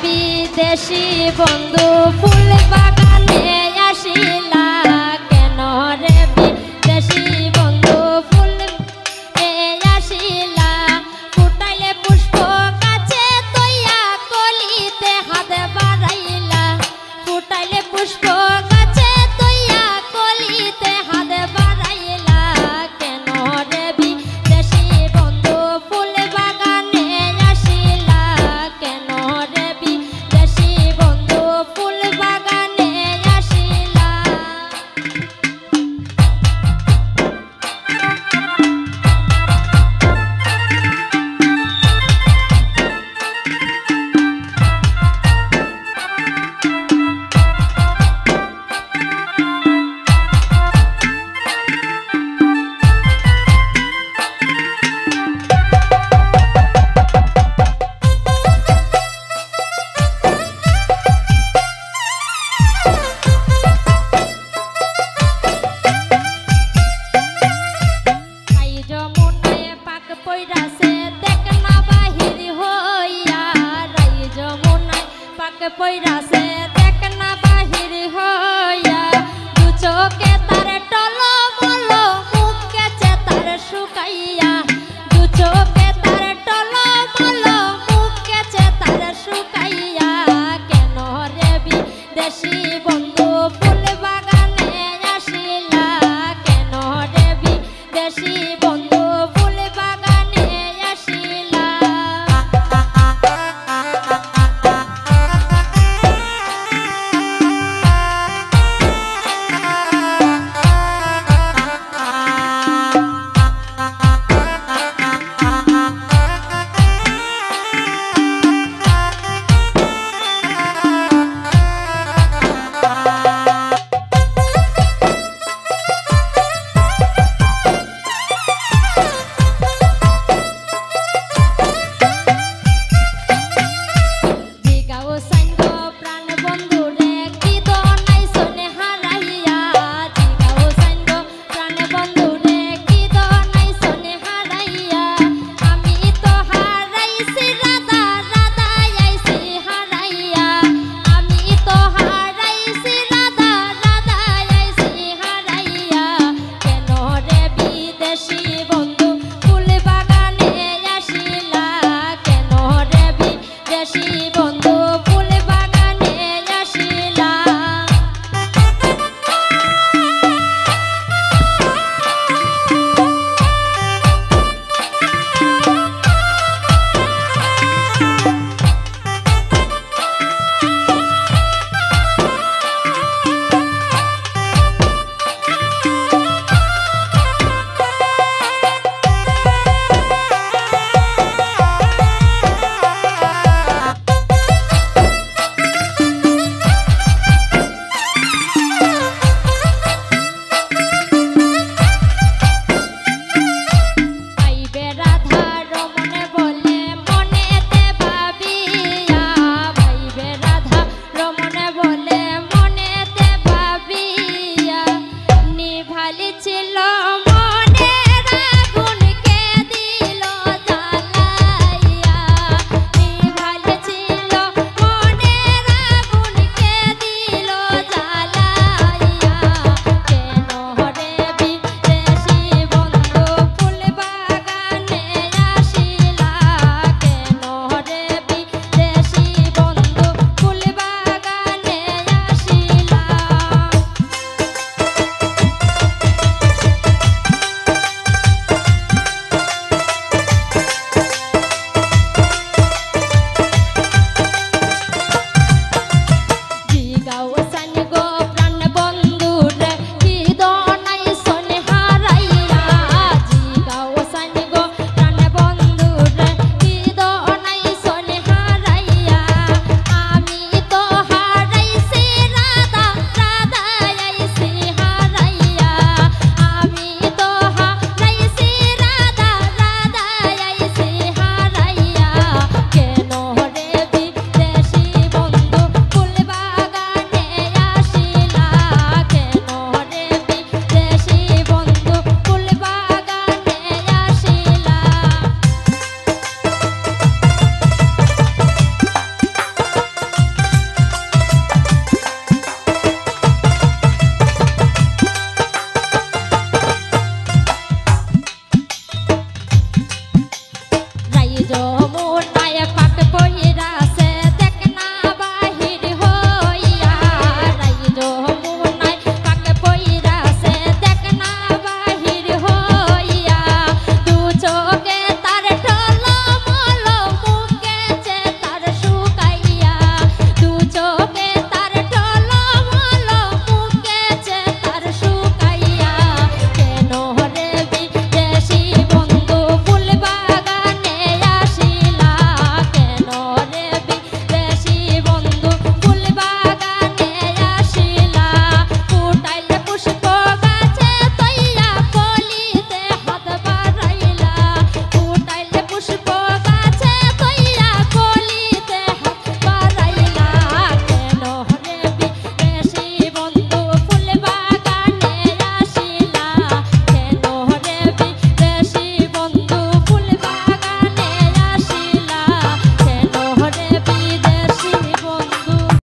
বিদেশি বন্ধু ফুল বাগানে আসিলা কেন রে বিদেশি বন্ধু ফুল আসিলা ফুটাইলে পুষ্প কাছে তৈয়া কলিতে হাত বাড়াইলা ফুটাইলে পুষ্প কাছে তৈয়া কলিতে হাত বাড়াইলা কেন রে বিদেশি বন্ধু ফুল বাগানে আসিলা কেন রে বিদেশি বন্ধু ফুল বাগানে আসিলা। পইরাছে দেখ না বাহির হইয়া দু চোখে তার টলমল মুখ কেচে তার শুকাইয়া দু চোখে তার টলমল মুখ কেচে তার শুকাইয়া কেন রে বিদেশি বন্ধু ফুল বাগানে আসিলা কেন রে বিদেশি বন্ধু ফুল বাগানে আসিলা। বন্ধু ফুল বাগানে আসিলা কেন রে বিদেশি